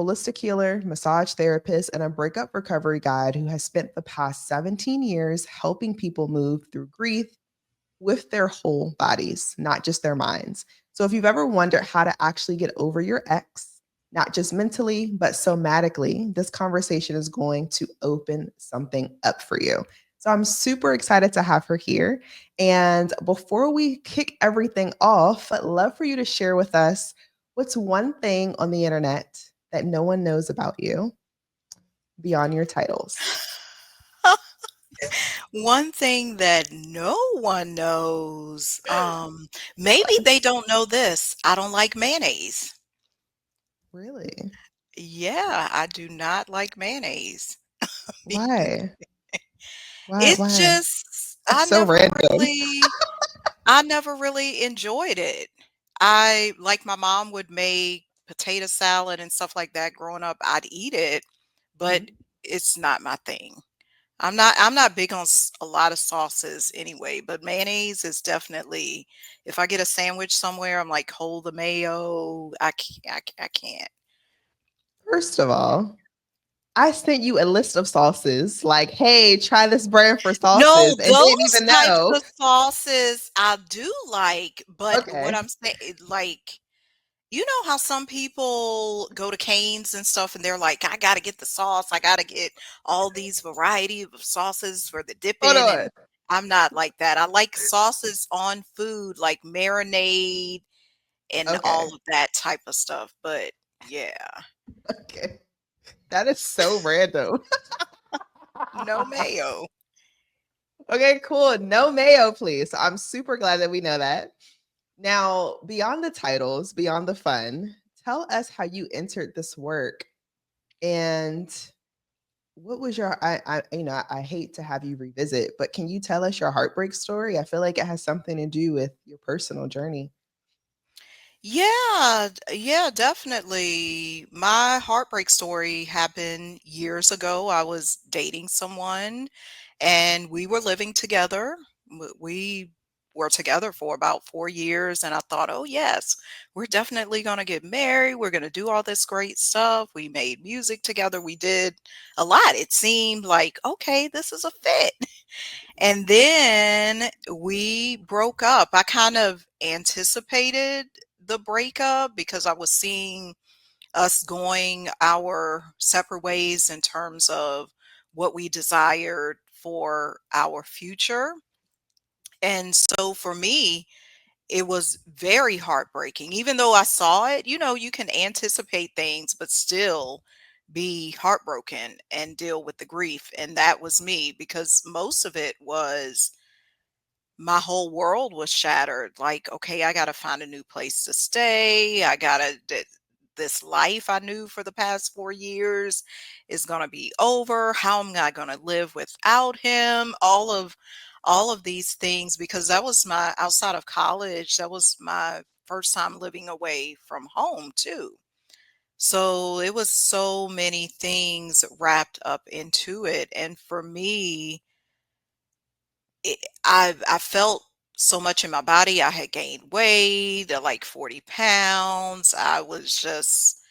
holistic healer, massage therapist, and a breakup recovery guide who has spent the past 17 years helping people move through grief with their whole bodies, not just their minds. So if you've ever wondered how to actually get over your ex, not just mentally, but somatically, this conversation is going to open something up for you. So I'm super excited to have her here. And before we kick everything off, I'd love for you to share with us what's one thing on the internet that no one knows about you beyond your titles. One thing that no one knows, maybe they don't know this. I don't like mayonnaise. Really? Yeah, I do not like mayonnaise. Why? Why? It's Why? just That's so random. I never really enjoyed it. I like my mom would make potato salad and stuff like that growing up. I'd eat it, but Mhm. it's not my thing. I'm not big on a lot of sauces anyway, but mayonnaise is definitely if I get a sandwich somewhere, I'm like, hold the mayo. I can't. First of all, I sent you a list of sauces, like, hey, try this brand for No, sauces, and didn't those even types know. of sauces I do like, but what Okay. I'm saying, like, you know how some people go to Cane's and stuff and they're like, I gotta get the sauce, I gotta get all these variety of sauces for the Hold dipping, and on. I'm not like that. I like sauces on food, like marinade and Okay. all of that type of stuff. But yeah, Okay. That is so random. no mayo. Okay, cool. No mayo, please. I'm super glad that we know that. Now, beyond the titles, beyond the fun, tell us how you entered this work and what was your I hate to have you revisit, but can you tell us your heartbreak story? I feel like it has something to do with your personal journey. Yeah, yeah, definitely. My heartbreak story happened years ago. I was dating someone and we were living together. We were together for about 4 years, and I thought, oh, yes, we're definitely going to get married. We're going to do all this great stuff. We made music together. We did a lot. It seemed like, okay, this is a fit. And then we broke up. I kind of anticipated the breakup because I was seeing us going our separate ways in terms of what we desired for our future. And so for me, it was very heartbreaking. Even though I saw it, you can anticipate things, but still be heartbroken and deal with the grief. And that was me because most of it was my whole world was shattered. Like, okay, I got to find a new place to stay. This life I knew for the past 4 years is going to be over. How am I going to live without him? All of these things, because that was my outside of college, that was my first time living away from home too. So it was so many things wrapped up into it. And for me, I felt so much in my body. I had gained weight, like 40 pounds. I was just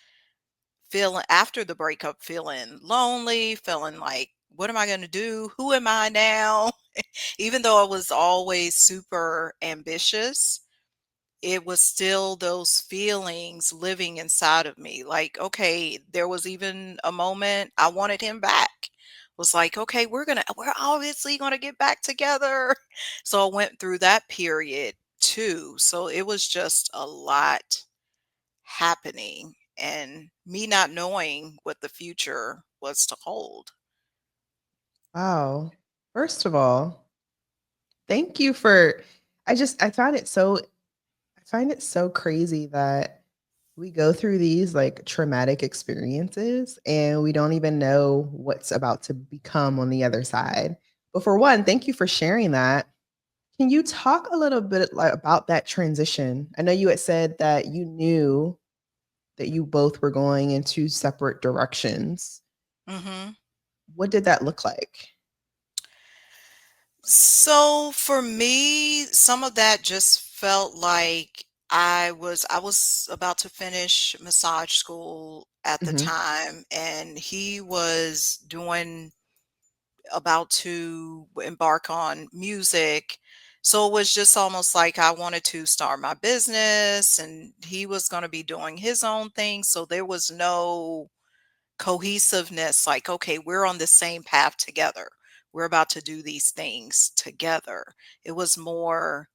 feeling, after the breakup, feeling lonely, feeling like, what am I going to do? Who am I now? Even though I was always super ambitious, it was still those feelings living inside of me. Like, okay, there was even a moment I wanted him back. Was like, okay, we're obviously gonna get back together. So I went through that period too. So it was just a lot happening and me not knowing what the future was to hold. Wow. First of all, thank you for I find it so crazy that we go through these like traumatic experiences and we don't even know what's about to become on the other side. But for one, thank you for sharing that. Can you talk a little bit like about that transition? I know you had said that you knew that you both were going in two separate directions. Mhm. What did that look like? So for me, some of that just felt like I was about to finish massage school at the Hmm. time, and he was doing about to embark on music. So it was just almost like I wanted to start my business, and he was going to be doing his own thing. So there was no cohesiveness, like, okay, we're on the same path together. We're about to do these things together. It was more,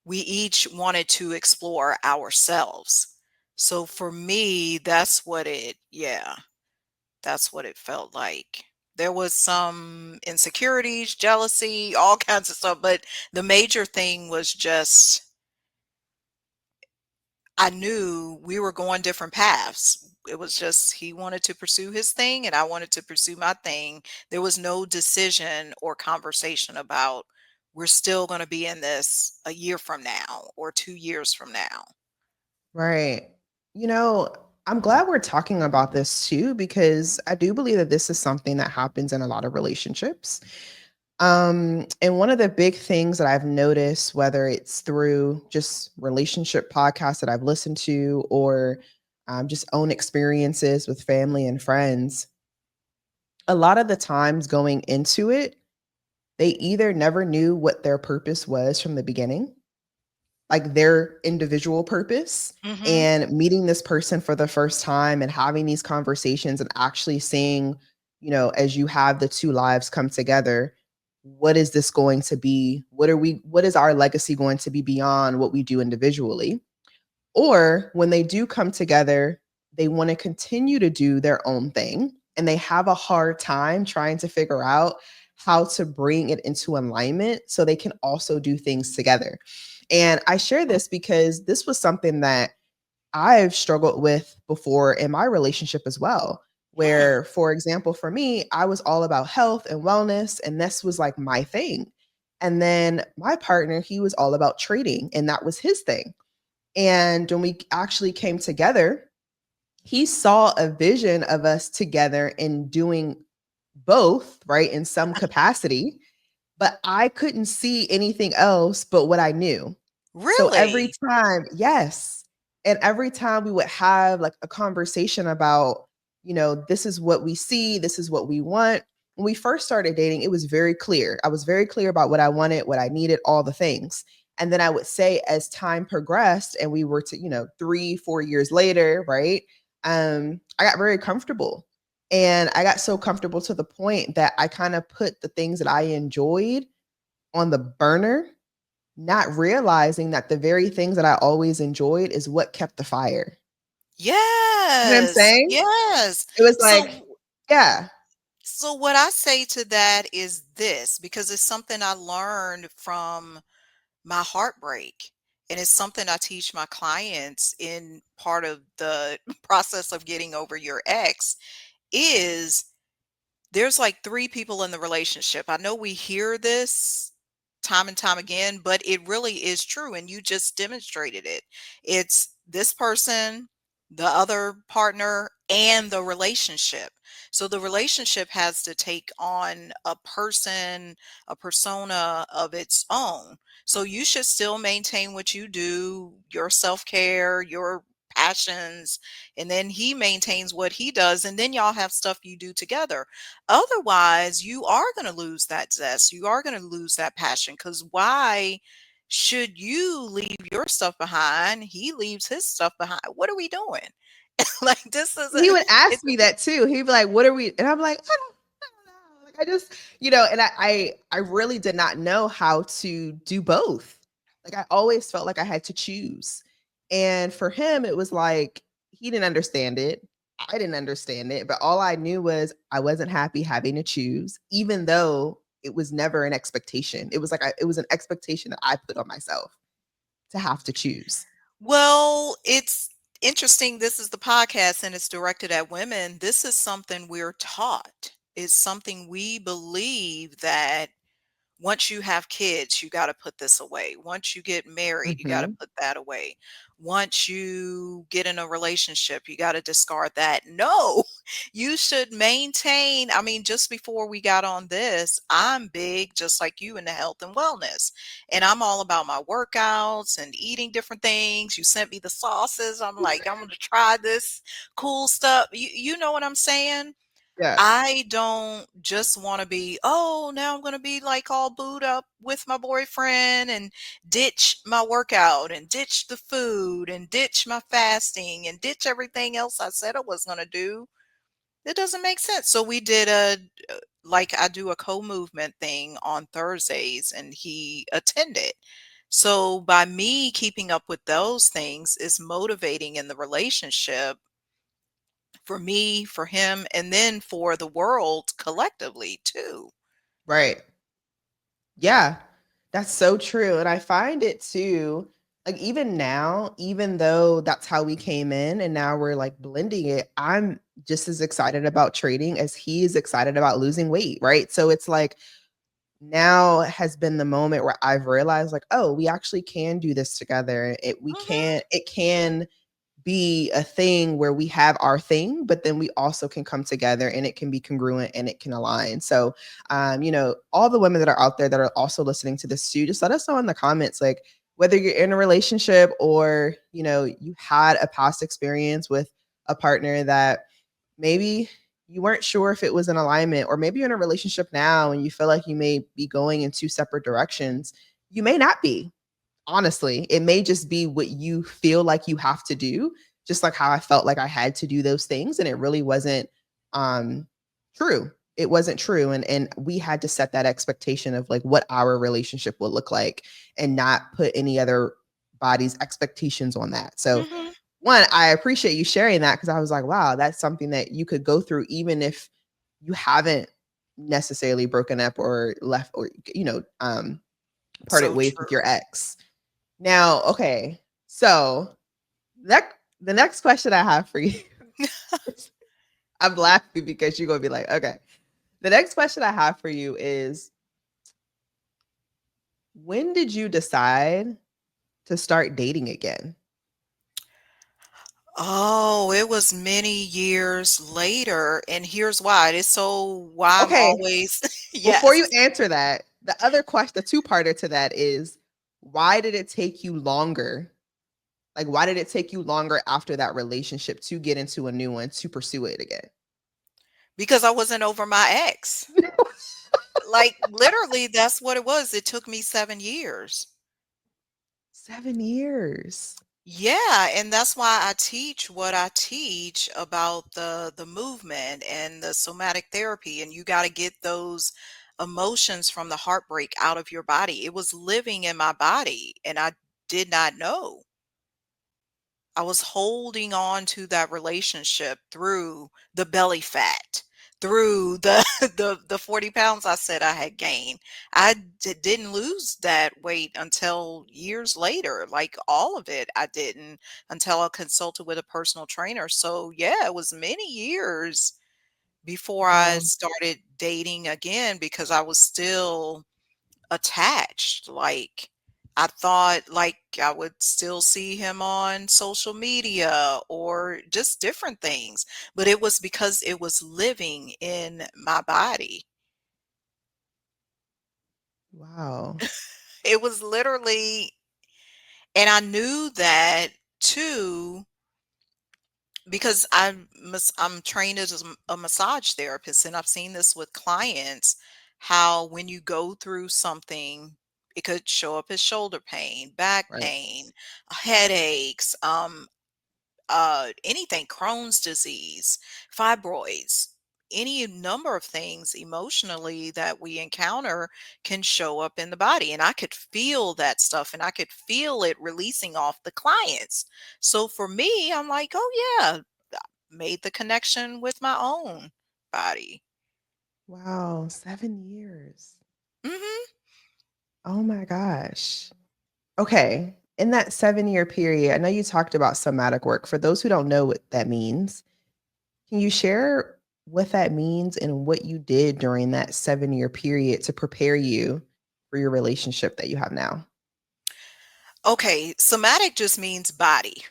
we each wanted to explore ourselves. So for me, that's what it felt like. There was some insecurities, jealousy, all kinds of stuff, but the major thing was just I knew we were going different paths. It was just he wanted to pursue his thing and I wanted to pursue my thing. There was no decision or conversation about we're still going to be in this a year from now or 2 years from now. Right. You know, I'm glad we're talking about this too, because I do believe that this is something that happens in a lot of relationships. And one of the big things that I've noticed, whether it's through just relationship podcasts that I've listened to or just own experiences with family and friends, a lot of the times going into it, they either never knew what their purpose was from the beginning, like their individual purpose, Mhm. and meeting this person for the first time and having these conversations and actually seeing, as you have the two lives come together, what is this going to be? What is our legacy going to be beyond what we do individually? Or when they do come together, they want to continue to do their own thing and they have a hard time trying to figure out how to bring it into alignment so they can also do things together. And I share this because this was something that I've struggled with before in my relationship as well. Hmm. Where, for example, for me, I was all about health and wellness, and this was like my thing. And then my partner, he was all about trading, and that was his thing. And when we actually came together, he saw a vision of us together in doing both, right, in some capacity, but I couldn't see anything else but what I knew. So every Really? time, yes. And every time we would have like a conversation about, this is what we see, this is what we want. When we first started dating, it was very clear. I was very clear about what I wanted, what I needed, all the things. And then I would say as time progressed and we were to, 3, 4 years later, right? I got very comfortable. And I got so comfortable to the point that I kind of put the things that I enjoyed on the burner, not realizing that the very things that I always enjoyed is what kept the fire. You know what I'm Yes. saying? Yes. It was like, So yeah. so what I say to that is this, because it's something I learned from my heartbreak. And it's something I teach my clients in part of the process of getting over your ex is there's like 3 people in the relationship. I know we hear this time and time again, but it really is true, and you just demonstrated it. It's this person, the other partner, and the relationship. So the relationship has to take on a person, a persona of its own. So you should still maintain what you do, your self-care, your passions, and then he maintains what he does, and then y'all have stuff you do together. Otherwise, you are gonna lose that zest, you are gonna lose that passion. Because why should you leave your stuff behind? He leaves his stuff behind. What are we doing? Like, this He isn't would ask it's me that too. He'd be like, "What are we?" And I'm like, "I don't know." Like I just, and I really did not know how to do both. Like I always felt like I had to choose. And for him, it was like he didn't understand it. I didn't understand it, but all I knew was I wasn't happy having to choose, even though it was never an expectation. It was like it was an expectation that I put on myself to have to choose. well, it's interesting. This is the podcast and it's directed at women. This is something we're taught. It's something we believe that once you have kids, you gotta put this away. Once you get married, you gotta Mhm. put that away. Once you get in a relationship, you gotta discard that. No, You should maintain. I mean, just before we got on this, I'm big, just like you, in the health and wellness. And I'm all about my workouts and eating different things. You sent me the sauces. I'm like, I'm going to try this cool stuff. You know what I'm saying? Yeah. I don't just want to be, oh, now I'm going to be like all booed up with my boyfriend and ditch my workout and ditch the food and ditch my fasting and ditch everything else I said I was going to do. It doesn't make sense. So we did like I do a co-movement thing on Thursdays and he attended. So by me keeping up with those things is motivating in the relationship for me, for him, and then for the world collectively too. Right. Yeah, that's so true. And I find it too, like even now, even though that's how we came in and now we're like blending it, I'm just as excited about trading as he is excited about losing weight. Right. So it's like now has been the moment where I've realized, like, oh, we actually can do this together. Mhm. It can be a thing where we have our thing, but then we also can come together and it can be congruent and it can align. So, all the women that are out there that are also listening to this too, just let us know in the comments, like whether you're in a relationship or, you had a past experience with a partner that maybe you weren't sure if it was in alignment, or maybe you're in a relationship now and you feel like you may be going in two separate directions. You may not be. Honestly, it may just be what you feel like you have to do, just like how I felt like I had to do those things and it really wasn't um true. It wasn't true, and we had to set that expectation of like what our relationship would look like and not put any other body's expectations on that. So, Mhm. one, I appreciate you sharing that because I was like, wow, that's something that you could go through even if you haven't necessarily broken up or left, or parted So ways with your true. ex. Now, okay. So, that the next question I have for you, I'm laughing because you're gonna be like, okay. The next question I have for you is, when did you decide to start dating again? Oh, it was many years later, and here's why. It's so why I'm Okay, always before you yes. answer that, the other question, the two-parter to that is, why did it take you longer? Like, why did it take you longer after that relationship to get into a new one to pursue it again? Because I wasn't over my ex. Like, literally, that's what it was. It took me 7 years. 7 years. Yeah, and that's why I teach what I teach about the movement and the somatic therapy, and you got to get those emotions from the heartbreak out of your body. It was living in my body, and I did not know. I was holding on to that relationship through the belly fat, through the the 40 pounds I said I had gained. Didn't lose that weight until years later. Like all of it, I didn't until I consulted with a personal trainer. So yeah, it was many years before I Wow. started dating again because I was still attached. Like, I thought, like, I would still see him on social media or just different things, but it was because it was living in my body. Wow. It was literally, and I knew that too because I'm trained as a massage therapist, and I've seen this with clients, how when you go through something, it could show up as shoulder pain, back Right. pain, headaches, anything, Crohn's disease, fibroids, any number of things emotionally that we encounter can show up in the body. And I could feel that stuff and I could feel it releasing off the clients. So for me, I'm like, oh, yeah, made the connection with my own body. Wow, 7 years. Hmm. Oh my gosh. Okay. In that 7-year period, I know you talked about somatic work. For those who don't know what that means, can you share what that means and what you did during that 7-year period to prepare you for your relationship that you have now? Okay, somatic just means body,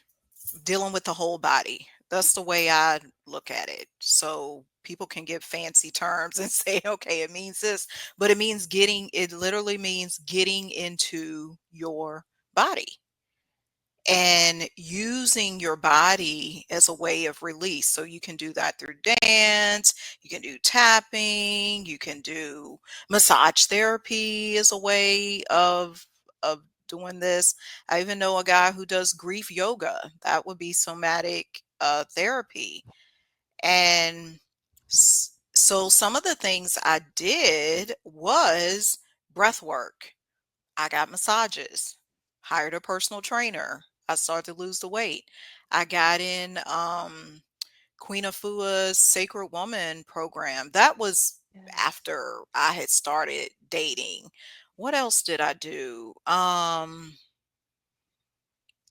dealing with the whole body. That's the way I look at it. So people can give fancy terms and say, okay, it means this, but it literally means getting into your body and using your body as a way of release. So you can do that through dance, you can do tapping, you can do massage therapy as a way of doing this. I even know a guy who does grief yoga. That would be somatic therapy. And so some of the things I did was breath work. I got massages, hired a personal trainer. I started to lose the weight. I got in Queen Afua's Sacred Woman program. That was Yes. after I had started dating. What else did I do?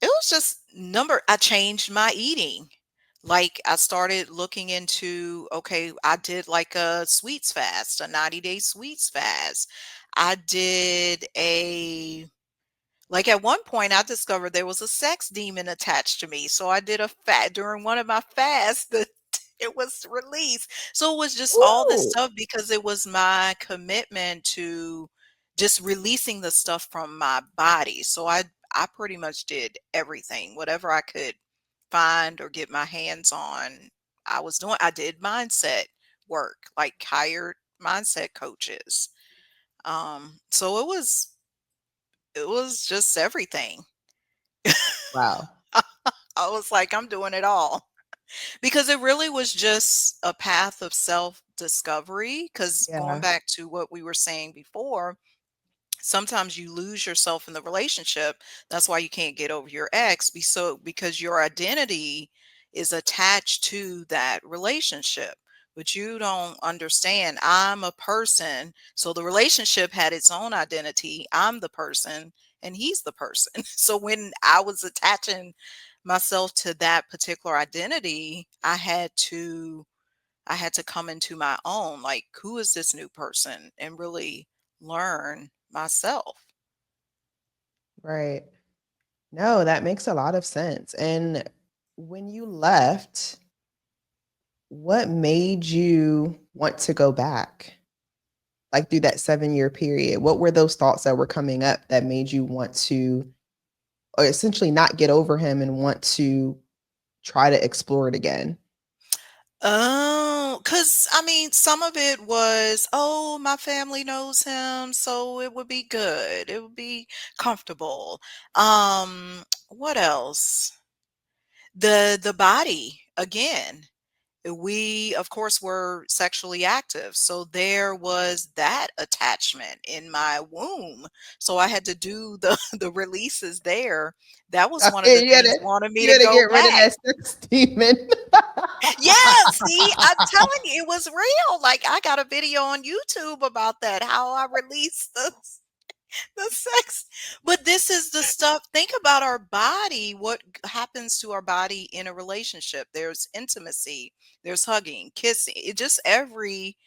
It was just number I changed my eating. Like I started looking into, okay, I did like a sweets fast, a 90-day sweets fast. I did a like at one point, I discovered there was a sex demon attached to me. So I did a fat during one of my fasts that it was released. So it was just all this Ooh, stuff because it was my commitment to just releasing the stuff from my body. So I pretty much did everything, whatever I could find or get my hands on. I was doing. I did mindset work, like hired mindset coaches. So it was just everything. wow. I was like, I'm doing it all because it really was just a path of self discovery. Because going Yeah. back to what we were saying before, sometimes you lose yourself in the relationship. That's why you can't get over your ex because your identity is attached to that relationship. But you don't understand. I'm a person. So the relationship had its own identity. I'm the person and he's the person. So when I was attaching myself to that particular identity, I had to come into my own, like, who is this new person, and really learn myself. Right. No, that makes a lot of sense. And when you left, what made you want to go back? Like through that 7-year period, what were those thoughts that were coming up that made you want to, or essentially not get over him and want to try to explore it again? Oh, cause I mean, some of it was, oh, my family knows him, so it would be good. It would be comfortable. What else? The body again. We, of course, were sexually active, so there was that attachment in my womb. So I had to do the the releases there. That was one of the You things gotta wanted me you to gotta go get rid of back. that sex demon. Yeah, see, I'm telling you, it was real. Like I got a video on YouTube about that, how I released the sex. But this is the stuff. Think about our body, what happens to our body in a relationship. There's intimacy, there's hugging, kissing, it just every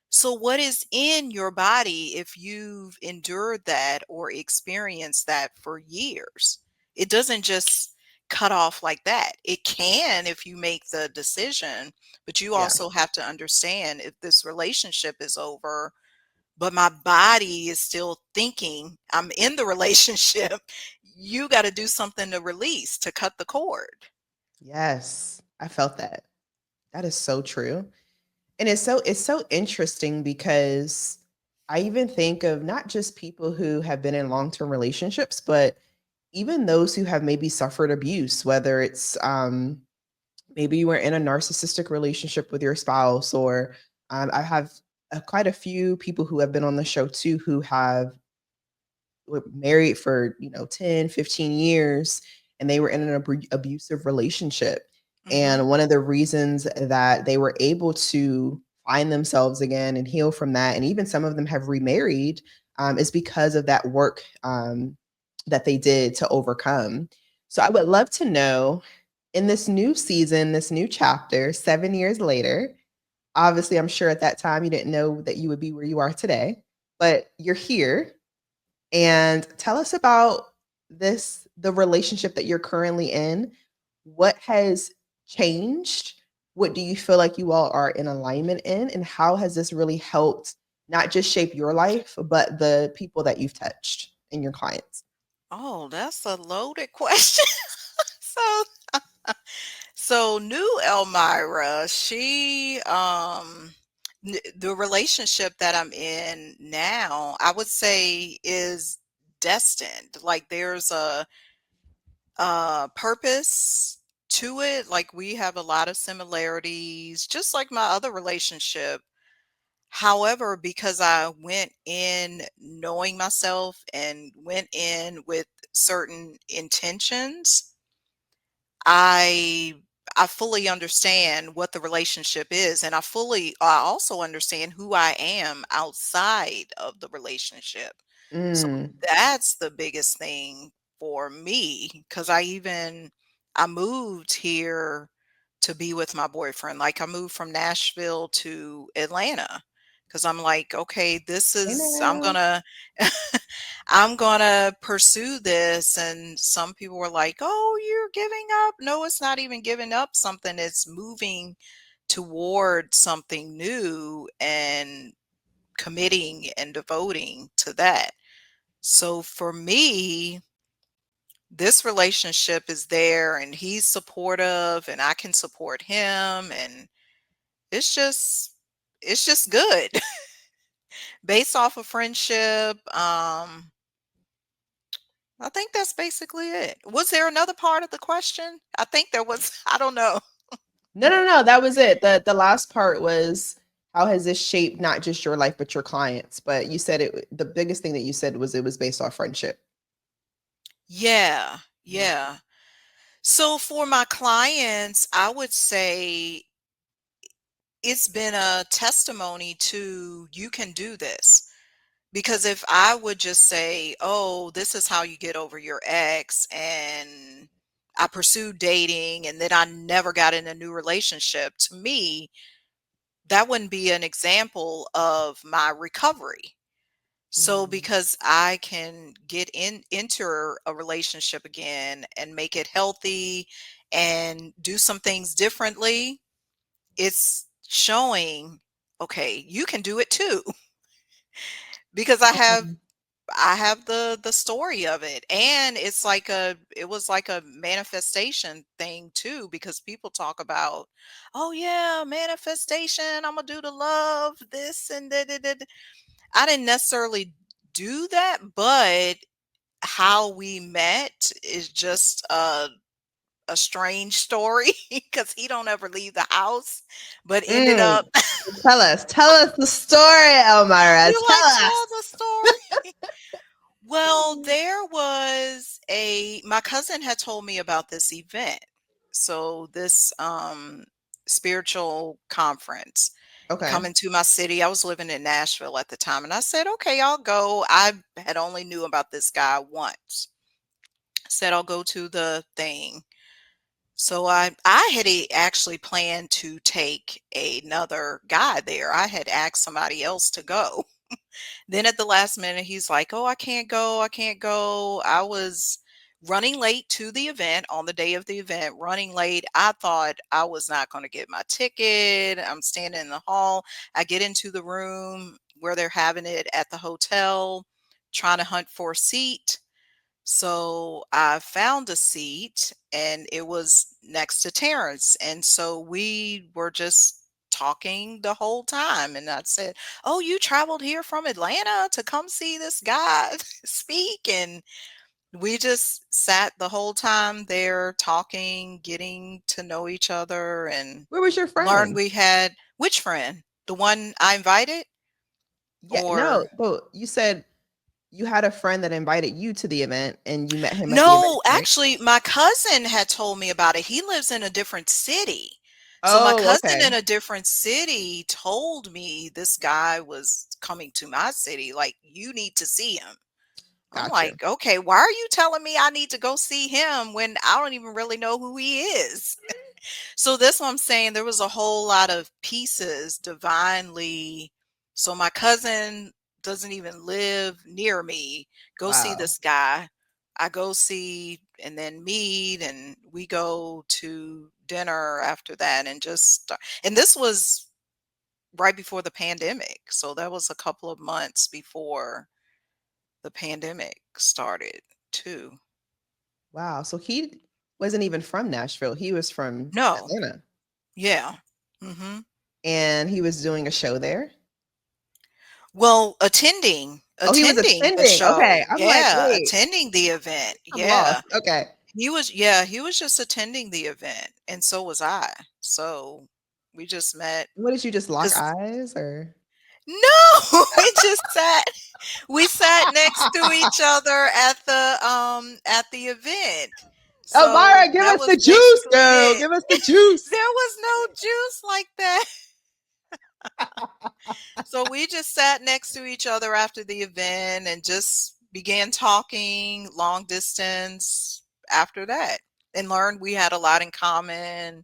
so what is in your body if you've endured that or experienced that for years? It doesn't just cut off like that. It can if you make the decision, but you Yeah. also have to understand if this relationship is over, but my body is still thinking I'm in the relationship, you got to do something to release, to cut the cord. Yes, I felt that. That is so true. And it's so interesting because I even think of not just people who have been in long-term relationships, but even those who have maybe suffered abuse, whether it's maybe you were in a narcissistic relationship with your spouse, or I have quite a few people who have been on the show too who have were married for 10, 15 years, and they were in an abusive relationship. Mhm. And one of the reasons that they were able to find themselves again and heal from that, and even some of them have remarried, is because of that work that they did to overcome. So I would love to know, in this new season, this new chapter, 7 years later, obviously, I'm sure at that time you didn't know that you would be where you are today, but you're here, and tell us about the relationship that you're currently in. What has changed? What do you feel like you all are in alignment in? And how has this really helped not just shape your life, but the people that you've touched and your clients? Oh, that's a loaded question. So so new Elmira, the relationship that I'm in now, I would say is destined. Like there's a purpose to it. Like we have a lot of similarities, just like my other relationship. However, because I went in knowing myself and went in with certain intentions, I I fully understand what the relationship is, and I also understand who I am outside of the relationship. So Mm. that's the biggest thing for me, because I moved here to be with my boyfriend. Like I moved from Nashville to Atlanta because I'm like, okay, Hey now. I'm gonna pursue this. And some people were like, oh, you're giving up. No, it's not even giving up something. It's moving toward something new and committing and devoting to that. So for me, this relationship is there and he's supportive and I can support him, and it's just it's just good. Based off of friendship. I think that's basically it. Was there another part of the question? I think there was. I don't know. No, no, no. That was it. The last part was how has this shaped not just your life but your clients? But you said it. The biggest thing that you said was it was based off friendship. Yeah. Mhm. Yeah. So for my clients, I would say it's been a testimony to you can do this. Because if I would just say, "Oh, this is how you get over your ex," and I pursued dating and then I never got in a new relationship, to me, that wouldn't be an example of my recovery. So Mhm. because I can get into a relationship again and make it healthy and do some things differently, it's showing, okay, you can do it too. Because Um, I have the story of it, and it was like a manifestation thing too, because people talk about, oh yeah, manifestation, I'm gonna do the love this and that. I didn't necessarily do that, but how we met is just a strange story because he don't ever leave the house, but ended mm. up. Tell us the story, Elmira. You Tell like us. tell the story. Well, there was a my cousin had told me about this event. So this spiritual conference Okay. coming to my city. I was living in Nashville at the time and I said, "Okay, I'll go." I had only knew about this guy once. Said I'll go to the thing. So I had actually planned to take another guy there. I had asked somebody else to go. Then at the last minute, he's like, "Oh, I can't go. I can't go." I was running late to the event on the day of the event, running late. I thought I was not going to get my ticket. I'm standing in the hall. I get into the room where they're having it at the hotel, trying to hunt for a seat. So I found a seat and it was next to Terrence. And so we were just talking the whole time. And I said, "Oh, you traveled here from Atlanta to come see this guy speak?" And we just sat the whole time there talking, getting to know each other, and Where was your learned friend? we had which friend? The one I invited? Yeah, Or no, but you said you had a friend that invited you to the event and you met him at the event, no, right? actually, my cousin had told me about it. He lives in a different city. So my Oh, cousin in okay. a different city told me this guy was coming to my city. Like, you need to see him. I'm Gotcha. like, okay, why are you telling me I need to go see him when I don't even really know who he is? So this one I'm saying there was a whole lot of pieces divinely. So my cousin doesn't even live near me. Go see Wow. this guy. I go see and then meet, and we go to dinner after that and just and this was right before the pandemic. So that was a couple of months before the pandemic started too. Wow. So he wasn't even from Nashville. He was from No. Atlanta Yeah. Mhm. and he was doing a show there. Well, attending Oh, he was attending the attending. Okay. show. I'm like, Yeah, wait, attending the event. I'm lost. Yeah. Okay. He was just attending the event, and so was I. So, we just met What did you just lock because eyes or? no! We sat next to each other at the event. Elmira, So, give that us the was juice, basically girl. it. Give us the juice. There was no juice like that. So we just sat next to each other after the event and just began talking long distance after that and learned we had a lot in common,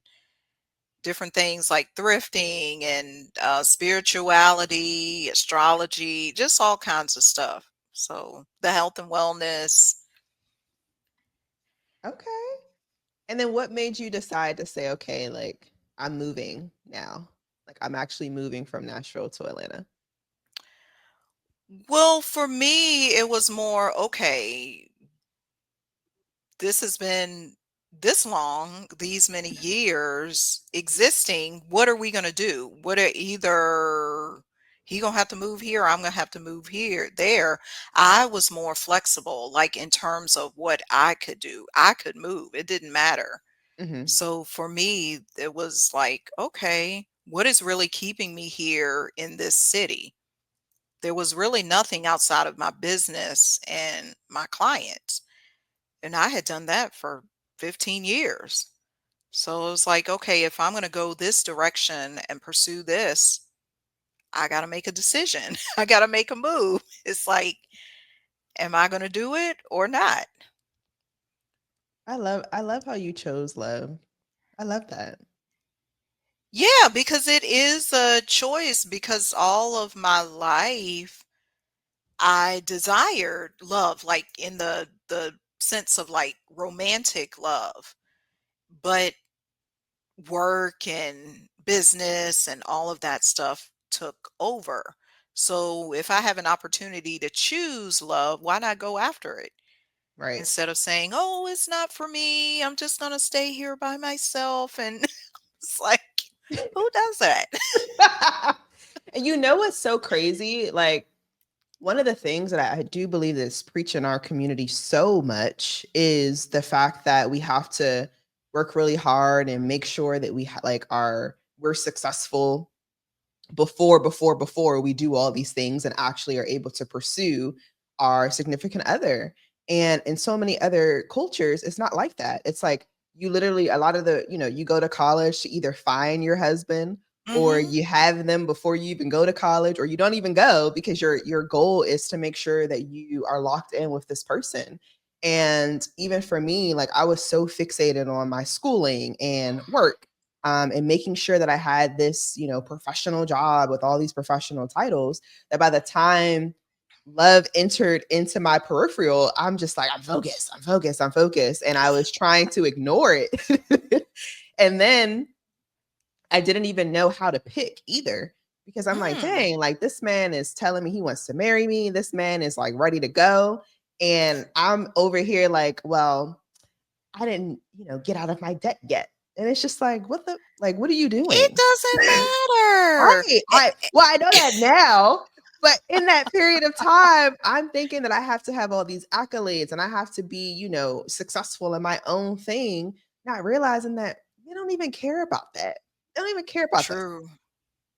different things like thrifting and spirituality, astrology, just all kinds of stuff. So the health and wellness. Okay. And then what made you decide to say, okay, like I'm moving now? Like I'm actually moving from Nashville to Atlanta. Well, for me, it was more okay. This has been this long, these many years existing, what are we gonna do? What are either he gonna have to move here, or I'm gonna have to move here there. I was more flexible, like in terms of what I could do. I could move. It didn't matter. Hmm. So for me, it was like, okay, what is really keeping me here in this city? There was really nothing outside of my business and my clients. And I had done that for 15 years. So it was like, okay, if I'm going to go this direction and pursue this, I got to make a decision. I got to make a move. It's like, am I going to do it or not? I love how you chose love. I love that. Yeah, because it is a choice because all of my life I desired love like in the sense of like romantic love. But work and business and all of that stuff took over. So if I have an opportunity to choose love, why not go after it? Right. Instead of saying, "Oh, it's not for me. I'm just going to stay here by myself." And it's like, who does that? And you know what's so crazy? Like one of the things that I do believe that's preached in our community so much is the fact that we have to work really hard and make sure that like we're successful before we do all these things and actually are able to pursue our significant other. And in so many other cultures, it's not like that. It's like you literally, a lot of you go to college to either find your husband or Mhm. you have them before you even go to college, or you don't even go because your goal is to make sure that you are locked in with this person. And even for me, like I was so fixated on my schooling and work, and making sure that I had this, professional job with all these professional titles, that by the time love entered into my peripheral, I'm just like, I'm focused, I'm focused, I'm focused. And I was trying to ignore it. And then I didn't even know how to pick either because I'm like, Mm. dang, like this man is telling me he wants to marry me. This man is like ready to go. And I'm over here like, well, I didn't, get out of my debt yet. And it's just like, what are you It doing? doesn't matter. Right. I know that now, but in that period of time, I'm thinking that I have to have all these accolades and I have to be, successful in my own thing, not realizing that they don't even care about that. They don't even care about that. True.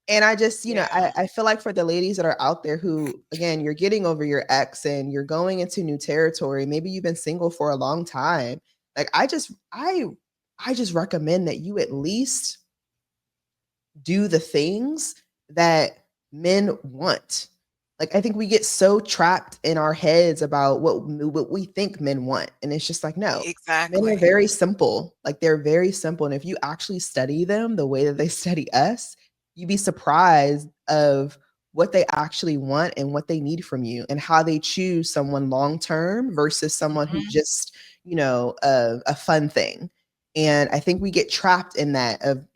And I just, Yeah. I feel like for the ladies that are out there who, again, you're getting over your ex and you're going into new territory, maybe you've been single for a long time. Like I just recommend that you at least do the things that men want. Like I think we get so trapped in our heads about what we think men want, and it's just like no, men are Exactly. very simple. Like they're very simple, and if you actually study them the way that they study us, you'd be surprised of what they actually want and what they need from you, and how they choose someone long term versus someone who's Mhm. just a fun thing. And I think we get trapped in that of,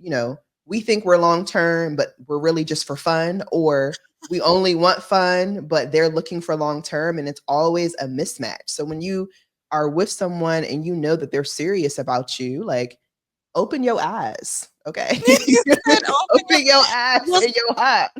we think we're long term, but we're really just for fun, or we only want fun, but they're looking for long term. And it's always a mismatch. So when you are with someone and you know that they're serious about you, like, open your eyes. Okay. You said open your Open your eyes well, and your heart.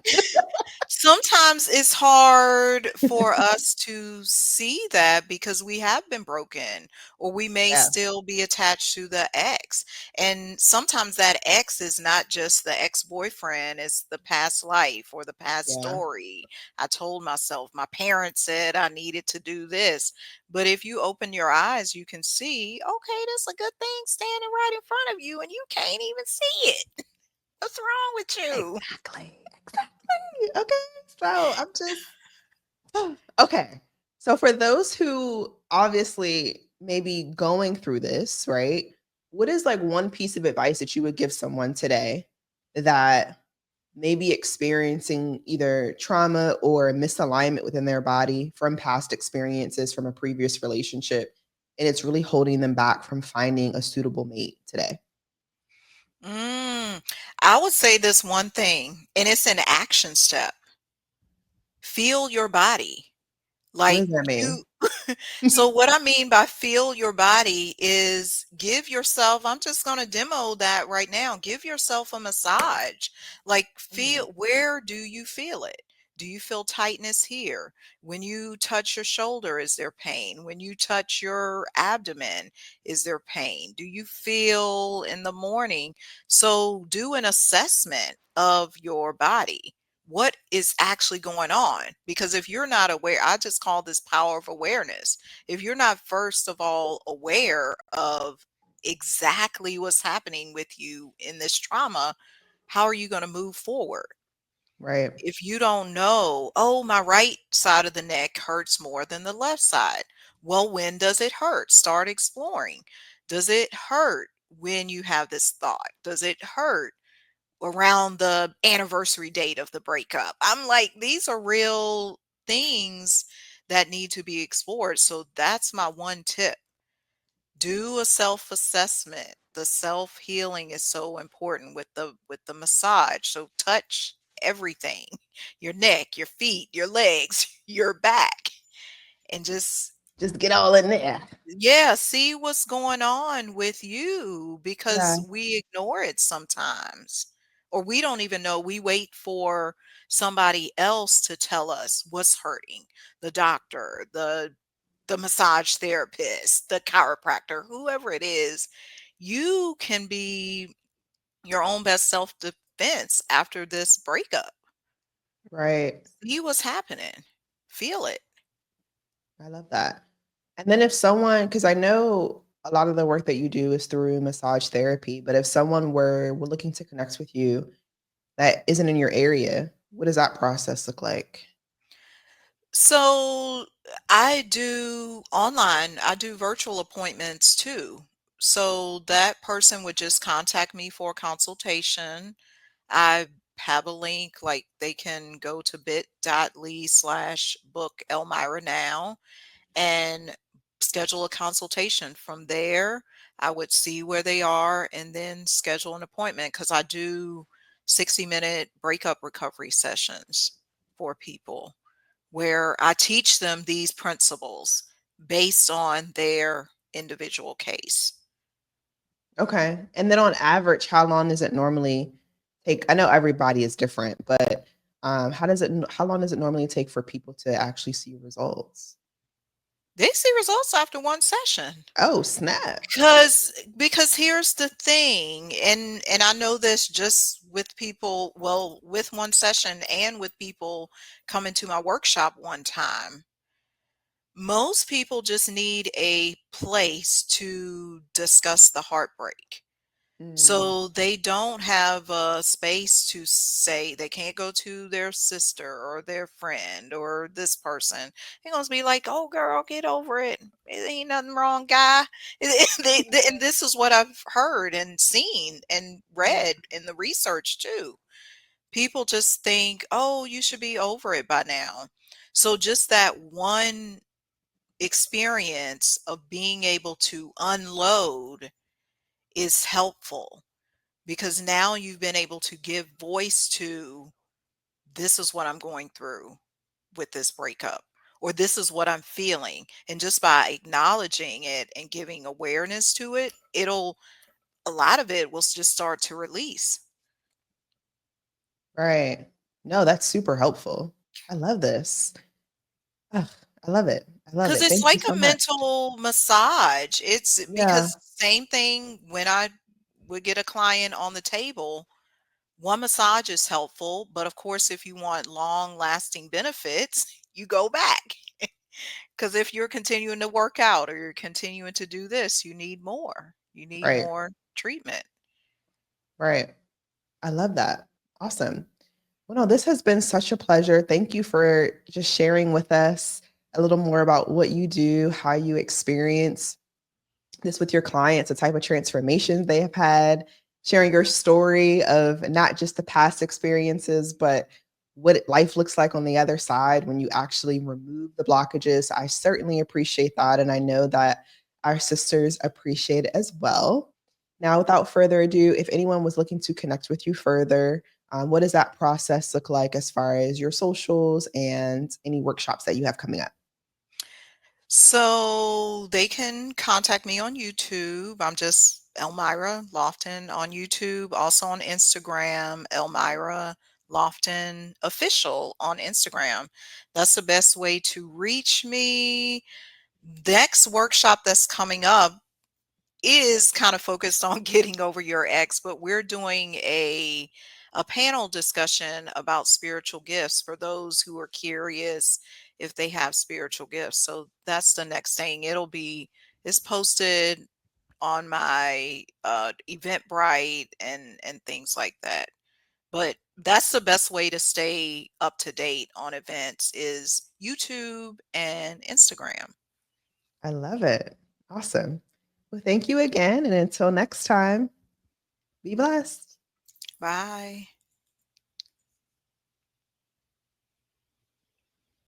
sometimes it's hard for us to see that because we have been broken or we may Yeah. still be attached to the ex. And sometimes that ex is not just the ex-boyfriend, it's the past life or the past Yeah. story. I told myself my parents said I needed to do this. But if you open your eyes, you can see, okay, that's a good thing standing right in front of you and you can't even see it. What's wrong with you? Exactly. Exactly. Okay. So I'm just okay. So for those who obviously may be going through this, right? What is like one piece of advice that you would give someone today that may be experiencing either trauma or misalignment within their body from past experiences from a previous relationship, and it's really holding them back from finding a suitable mate today? Mm, I would say this one thing, and it's an action step. Feel your body. What Like does that mean? you so what I mean by feel your body is give yourself I'm just going to demo that right now. Give yourself a massage. Like Mm, feel where do you feel it? Do you feel tightness here? When you touch your shoulder, is there pain? When you touch your abdomen, is there pain? Do you feel in the morning? So do an assessment of your body. What is actually going on? Because if you're not aware, I just call this power of awareness. If you're not first of all aware of exactly what's happening with you in this trauma, how are you going to move forward? right. If you don't know, oh, my right side of the neck hurts more than the left side. Well, when does it hurt? Start exploring. Does it hurt when you have this thought? Does it hurt around the anniversary date of the breakup? I'm like, these are real things that need to be explored. So that's my one tip. Do a self-assessment. The self-healing is so important with the massage. So touch everything. Your neck, your feet, your legs, your back, and just Just get all in there. yeah, see what's going on with you Yeah. because we ignore it sometimes. Or we don't even know. We wait for somebody else to tell us what's hurting. The doctor, the massage therapist, the chiropractor, whoever it is. You can be your own best self-defense after this breakup. Right. See what's happening. Feel it. I love that. And then if someone, because I know a lot of the work that you do is through massage therapy, but if someone were looking to connect with you that isn't in your area, what does that process look like? So I do online, I do virtual appointments too. So that person would just contact me for a consultation. I have a link, like they can go to bit.ly/book Elmira now and schedule a consultation. From there, I would see where they are and then schedule an appointment because I do 60-minute breakup recovery sessions for people where I teach them these principles based on their individual case. Okay. And then on average, how long does it normally take? I know everybody is different, but how long does it normally take for people to actually see results? They see results after one session. Oh, snap. Because here's the thing, and I know this just with people, well, with one session and with people coming to my workshop one time. Most people just need a place to discuss the heartbreak. Mm, So they don't have a space to say they can't go to their sister or their friend or this person. They're gonna be like, "Oh, girl, get over it. It ain't nothing wrong, guy." And this is what I've heard and seen and yeah. read in the research too. People just think, "Oh, you should be over it by now." So just that one experience of being able to unload is helpful because now you've been able to give voice to, this is what I'm going through with this breakup, or this is what I'm feeling. And just by acknowledging it and giving awareness to it, a lot of it will just start to release. Right. No, that's super helpful. I love this. Ugh, I love it. I love Because it. it's Thank you like so a much. mental massage. It's Yeah, because same thing when I would get a client on the table, one massage is helpful, but of course, if you want long lasting benefits, you go back. Because if you're continuing to work out or you're continuing to do this, you need more. You need right. more treatment. Right. I love that. Awesome. Well, no, this has been such a pleasure. Thank you for just sharing with us a little more about what you do, how you experience this with your clients, the type of transformations they have had, sharing your story of not just the past experiences, but life looks like on the other side when you actually remove the blockages. I certainly appreciate that. And I know that our sisters appreciate it as well. Now, without further ado, if anyone was looking to connect with you further, what does that process look like as far as your socials and any workshops that you have coming up? So they can contact me on YouTube. I'm just Elmira Loftin on YouTube, also on Instagram, Elmira Loftin official on Instagram. That's the best way to reach me. Next workshop that's coming up is kind of focused on getting over your ex, but we're doing a panel discussion about spiritual gifts for those who are curious if they have spiritual gifts. So that's the next thing. It's posted on my Eventbrite and things like that. But that's the best way to stay up to date on events is YouTube and Instagram. I love it. Awesome. Well, thank you again. And until next time, be blessed. Bye.